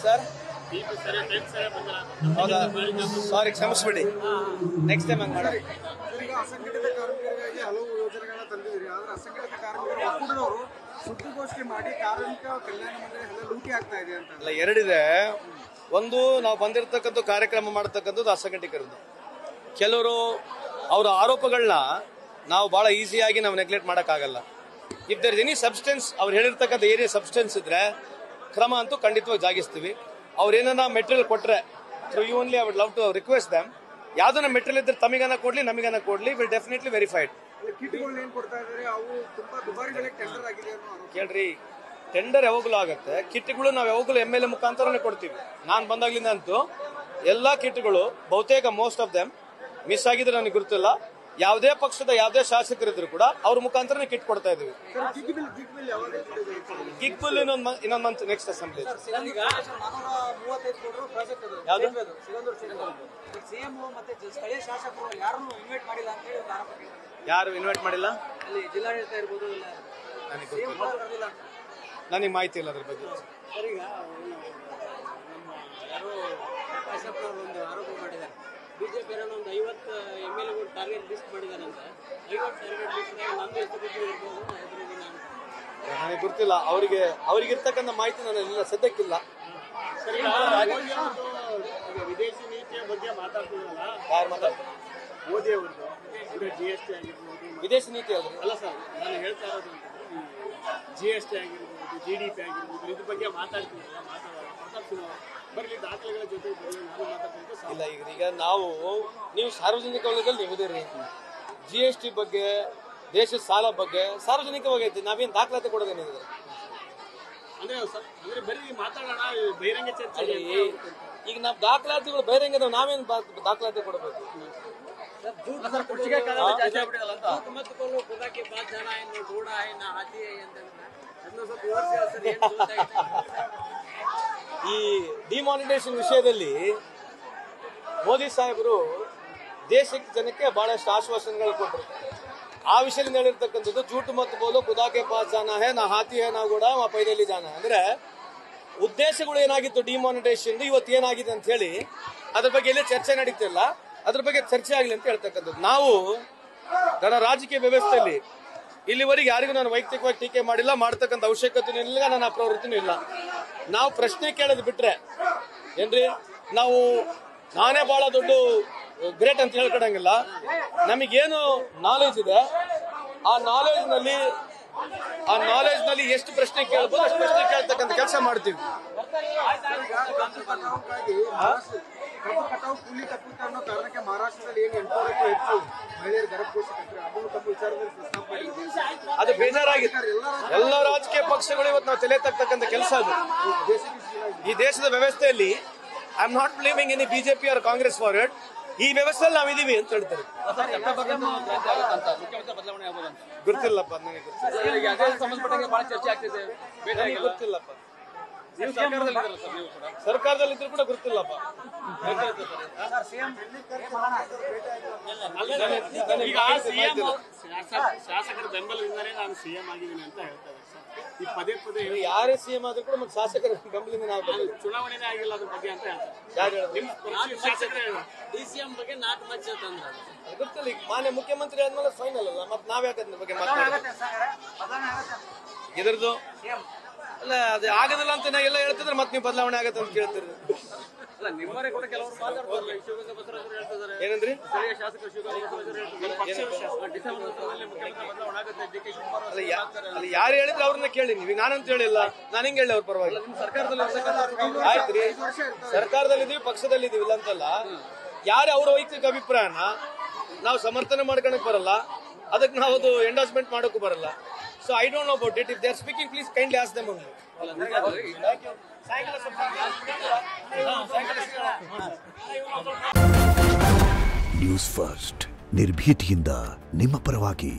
Sir ಹೌದಾ ಸಾರಿ ಕ್ಷಮಿಸ್ಬಿಡಿ next time ಹಂಗೆ ಮಾಡೋದು. ಈಗ ಅಸಂಘಟಿತ ಕಾರ್ಮಿಕರಿಗಾಗಿ ಹಲವು ಯೋಜನೆಗಳನ್ನ ತಂದಿದ್ದೀರಿ. ಆದ್ರೆ ಅಸಂಘಟಿತ ಕಾರ್ಮಿಕರು ಒಕ್ಕೂಟದವರು ಸುದ್ದಿಗೋಷ್ಠಿ ಮಾಡಿ ಕಾರ್ಮಿಕ ಕಲ್ಯಾಣ ಮಂಡಳಿ ಎಲ್ಲ ಲೂಟಿ ಆಗ್ತಾ ಇದೆ ಅಂತ. ಅಲ್ಲ, ಎರಡಿದೆ. ಒಂದು, ನಾವು ಬಂದಿರತಕ್ಕಂಥ ಕಾರ್ಯಕ್ರಮ ಮಾಡತಕ್ಕಂಥದ್ದು ಅಸಂಘಟಿಕರದ್ದು. ಕೆಲವರು ಅವರ ಆರೋಪಗಳನ್ನ ನಾವು ಬಹಳ ಈಸಿಯಾಗಿ ನಾವು ನೆಗ್ಲೆಕ್ಟ್ ಮಾಡೋಕ್ಕಾಗಲ್ಲ. If there is any substance, ಅವ್ರು ಹೇಳಿರ್ತಕ್ಕಂಥ ಏರಿಯಾ ಸಬ್ಸ್ಟೆನ್ಸ್ ಇದ್ರೆ ಕ್ರಮ ಅಂತೂ ಖಂಡಿತವಾಗಿ ಜಾಗಿಸ್ತೀವಿ. ಅವ್ರು ಏನನ್ನ ಮೆಟೀರಿಯಲ್ ಕೊಟ್ಟರೆ through you only I would love to request them, ಯಾವ್ದನ್ನ ಮೆಟೀರಿಯಲ್ ಇದ್ರೆ ತಮಗನ್ನ ಕೊಡ್ಲಿ, ನಮಗನ್ನ ಕೊಡ್ಲಿ, ವಿಲ್ ಡೆಫಿನೆಟ್ಲಿ ವೆರಿಫೈಡ್. ಕಿಟ್ಗಳು ಏನ್ ಕೊಡ್ತಾ ಇದ್ದಾರೆ ಅವು ತುಂಬಾ ದುಬಾರಿ ಬೆಲೆಗೆ ಟೆಂಡರ್ ಆಗಿದೆ ಅನ್ನೋ ಕೇಳ್ರಿ, ಟೆಂಡರ್ ಯಾವಾಗಲೂ ಆಗುತ್ತೆ. ಕಿಟ್ಗಳು ನಾವು ಯಾವಾಗಲೂ MLA ಮುಖಾಂತರನೇ ಕೊಡ್ತೀವಿ. ನಾನು ಬಂದಾಗ್ಲಿಂದ ಅಂತೂ ಎಲ್ಲಾ ಕಿಟ್ಗಳು ಬಹುತೇಕ ಮೋಸ್ಟ್ ಆಫ್ ದೆಮ್ ಮಿಸ್ ಆಗಿದ್ರೆ ನನಗೆ ಗುರುತಿಲ್ಲ. ಯಾವುದೇ ಪಕ್ಷದ ಯಾವುದೇ ಶಾಸಕರಿದ್ರು ಕೂಡ ಅವ್ರ ಮುಖಾಂತರನೇ ಕಿಟ್ ಕೊಡ್ತಾ ಇದೀವಿ. ಕಿಕ್ ಬಿಲ್ ಇನ್ನೊಂದು ಮಂತ್ ನೆಕ್ಸ್ಟ್ ಅಸೆಂಬ್ಲಿ. ಯಾರು ಇನ್ವೈಟ್ ಮಾಡಿಲ್ಲ? ನನಗೆ ಮಾಹಿತಿ ಇಲ್ಲ ಅದ್ರ ಬಗ್ಗೆ. ಬಿಜೆಪಿ ಒಂದು 50 MLA ಟಾರ್ಗೆಟ್ ಲಿಸ್ಟ್ ಮಾಡಿದಾರಂತ. 50 ಟಾರ್ಗೆಟ್ ಲಿಸ್ಟ್ ನಮ್ದು ಎಷ್ಟು ಇರ್ಬೋದು ನನಗೆ ಗೊತ್ತಿಲ್ಲ. ಅವ್ರಿಗಿರ್ತಕ್ಕಂಥ ಮಾಹಿತಿ ನನಗೆ ಸದ್ಯಕ್ಕಿಲ್ಲ. ವಿದೇಶಿ ನೀತಿಯ ಬಗ್ಗೆ ಮಾತಾಡ್ತಿದ್ರಲ್ಲ, ಯಾರು ಮಾತಾಡ್ತಾರೆ? ಮೋದಿ ಅವ್ರದ್ದು GST ಆಗಿರ್ಬೋದು. ವಿದೇಶಿ ನೀತಿ ಅಲ್ಲ ಸರ್, ನಾನು ಹೇಳ್ತಾ ಇರೋದು GST ಆಗಿರ್ಬೋದು, GDP ಆಗಿರ್ಬೋದು, ಇದ್ರ ಬಗ್ಗೆ ಮಾತಾಡ್ತಿದ್ರಲ್ಲ, ಬರಲಿ ದಾಖಲೆಗಳ ಜೊತೆ ನಾನು ಮಾತಾಡ್ತಿದ್ದೆ. ಇಲ್ಲ, ಈಗ ನೀವು ಸಾರ್ವಜನಿಕ ವಲಯದಲ್ಲಿ ನೀವಿದ್ದೀರಿ. GST ಬಗ್ಗೆ, ದೇಶದ ಸಾಲ ಬಗ್ಗೆ ಸಾರ್ವಜನಿಕವಾಗಿ ಐತಿ. ನಾವೇನು ದಾಖಲಾತಿ ಕೊಡೋದೇನಿದೆ? ಅಂದ್ರೆ ಬರೀ ಮಾತಾಡೋಣ, ಬಹಿರಂಗ ಚರ್ಚೆ. ಈಗ ನಾವು ದಾಖಲಾತಿಗಳು ಬಹಿರಂಗ, ನಾವೇನು ದಾಖಲಾತಿ ಕೊಡಬೇಕು? ಈ ಡಿಮಾನಿಟೈಸೇಷನ್ ವಿಷಯದಲ್ಲಿ ಮೋದಿ ಸಾಹೇಬರು ದೇಶಕ್ಕೆ ಜನಕ್ಕೆ ಬಹಳಷ್ಟು ಆಶ್ವಾಸನೆಗಳು ಕೊಟ್ಟರು. ಆ ವಿಷಯದಲ್ಲಿ ಹೇಳಿರ್ತಕ್ಕಂಥದ್ದು ಜೂಟ್ ಮತ್ತು ಬೋಲು ಖುದಾ ಕೆ ಪಾಸ್ ಜಾನಾ ಹೇ, ನಾ ಹಾತಿ ಹೇ ನಾ ಕೂಡ ಮಾ ಪೈದಲ್ಲಿ ಜಾನ. ಅಂದ್ರೆ ಉದ್ದೇಶಗಳು ಏನಾಗಿತ್ತು ಡಿಮಾನಿಟೈಸೇಷನ್, ಇವತ್ತು ಏನಾಗಿದೆ ಅಂತ ಹೇಳಿ ಅದ್ರ ಬಗ್ಗೆ ಎಲ್ಲೇ ಚರ್ಚೆ ನಡೀತಿಲ್ಲ. ಅದ್ರ ಬಗ್ಗೆ ಚರ್ಚೆ ಆಗಲಿ ಅಂತ ಹೇಳ್ತಕ್ಕಂಥದ್ದು. ನಾವು ನನ್ನ ರಾಜಕೀಯ ವ್ಯವಸ್ಥೆಯಲ್ಲಿ ಇಲ್ಲಿವರೆಗೆ ಯಾರಿಗೂ ನಾನು ವೈಯಕ್ತಿಕವಾಗಿ ಟೀಕೆ ಮಾಡಿಲ್ಲ, ಮಾಡ್ತಕ್ಕಂಥ ಅವಶ್ಯಕತೆ ಇಲ್ಲ, ನನ್ನ ಪ್ರವೃತ್ತಿನೂ ಇಲ್ಲ. ನಾವು ಪ್ರಶ್ನೆ ಕೇಳೋದು ಬಿಟ್ರೆ ಏನ್ರಿ, ನಾನೇ ಬಹಳ ದೊಡ್ಡ ಗ್ರೇಟ್ ಅಂತ ಹೇಳ್ಕೊಡಂಗಿಲ್ಲ. ನಮಗೇನು ನಾಲೆಜ್ ಇದೆ ಆ ನಾಲೆಜ್ ನಲ್ಲಿ ಎಷ್ಟು ಪ್ರಶ್ನೆ ಕೇಳಬಹುದು ಅಷ್ಟು ಪ್ರಶ್ನೆ ಕೇಳ್ತಕ್ಕಂಥ ಕೆಲಸ ಮಾಡ್ತೀವಿ. ಕೂಲಿ ತಪ್ಪುತ್ತೆ ಅನ್ನೋ ಕಾರಣಕ್ಕೆ ಮಹಾರಾಷ್ಟ್ರದಲ್ಲಿ ಏನು 800ಕ್ಕೂ ಹೆಚ್ಚು ಮಹಿಳೆಯರು ಗರ್ಭಕೋಶಿಸಿದ್ರೆ ಅದನ್ನು ತಮ್ಮ ವಿಚಾರದಲ್ಲಿ ಪ್ರಸ್ತಾಪ ಮಾಡಿದ್ರು. ಅದು ಬೇಜಾರಾಗಿದೆ. ಎಲ್ಲ ರಾಜಕೀಯ ಪಕ್ಷಗಳು ಇವತ್ತು ನಾವು ತಲೆ ತಕ್ಕಂತ ಕೆಲಸ ಅದು. ಈ ದೇಶದ ವ್ಯವಸ್ಥೆಯಲ್ಲಿ I am not blaming any BJP or Congress forward. ಈ ವ್ಯವಸ್ಥೆಯಲ್ಲಿ ನಾವಿದೀವಿ ಅಂತ ಹೇಳ್ತಾರೆ. ಗೊತ್ತಿಲ್ಲಪ್ಪ, ನನಗೆ ಗೊತ್ತಿಲ್ಲಪ್ಪ. ಸರ್ಕಾರದಲ್ಲಿ ಇದ್ರು ಕೂಡ ಗೊತ್ತಿಲ್ಲಪ್ಪ. ಶಾಸಕರ ಬೆಂಬಲದಿಂದಲೇ ನಾನು CM ಆಗಿದ್ದೀನಿ ಅಂತ ಹೇಳ್ತಾರೆ. ಈ ಪದೇ ಪದೇ ಯಾರೇ CM ಆದ್ರೂ ಕೂಡ ಮತ್ತೆ ಶಾಸಕರ ಬೆಂಬಲದಿಂದ ನಾವು ಚುನಾವಣೆನೇ ಆಗಿಲ್ಲ ಅದ್ರ ಬಗ್ಗೆ ಅಂತ DCM ಬಗ್ಗೆ 4 ಮಚ್ಚ ತಂದ್ರೆ ಗೊತ್ತಿಲ್ಲ. ಈಗ ಮಾನ್ಯ ಮುಖ್ಯಮಂತ್ರಿ ಆದ್ಮೇಲೆ ಫೈನಲ್ ಅಲ್ಲ, ಮತ್ತೆ ನಾವ್ಯಾಕೆ ಅದ್ರ ಬಗ್ಗೆ ಮಾತಾಡೋದು? ಇದ್ರದ್ದು ಅಲ್ಲ, ಅದು ಆಗೋದಿಲ್ಲ ಅಂತ ಎಲ್ಲ ಹೇಳ್ತಿದ್ರೆ ಮತ್ತೆ ನೀವು ಬದಲಾವಣೆ ಆಗತ್ತೆ ಅಂತ ಕೇಳ್ತೀರಿ. ನಿಮ್ಮವರೇ ಕೂಡ ಕೆಲವರು ಮಾತಾಡ್ತಾರೆ. ಶಿವಗಂಗಾ ಬಸವರಾಜರು ಹೇಳ್ತಿದ್ದಾರೆ. ಏನಂದ್ರಿ? ಸ್ಥಳೀಯ ಶಾಸಕ ಶಿವಗಂಗಾ ಬಸವರಾಜರು ಡಿಸೆಂಬರ್ ಮುಖ್ಯಮಂತ್ರಿ ಬದಲಾವಣೆ ಆಗುತ್ತೆ. DK ಶಿವಕುಮಾರ್ ಅಲ್ಲಿ ಯಾರು ಹೇಳಿದ್ರೆ ಅವ್ರನ್ನ ಕೇಳಿ. ನೀವು ನಾನಂತ ಹೇಳಿಲ್ಲ, ನಾನು ಹಿಂಗೆ ಹೇಳಿ ಅವ್ರ ಪರವಾಗಿ. ಆಯ್ತ್ರಿ, ಸರ್ಕಾರದಲ್ಲಿ ಇದೀವಿ, ಪಕ್ಷದಲ್ಲಿ ಇದೀವಿ ಇಲ್ಲ ಅಂತಲ್ಲ. ಯಾರೇ ಅವ್ರ ವೈಯಕ್ತಿಕ ಅಭಿಪ್ರಾಯನ ನಾವು ಸಮರ್ಥನೆ ಮಾಡ್ಕೊಳಕ್ ಬರಲ್ಲ, ಅದಕ್ಕೆ ನಾವು ಅದು ಎಂಡೋರ್ಸ್ಮೆಂಟ್ ಮಾಡೋಕ್ಕೂ ಬರಲ್ಲ. So I don't know about it. If they are speaking, please kindly ask them only. News first, ನಿರ್ಭೀತಿಯಿಂದ ನಿಮ್ಮ ಪರವಾಗಿ.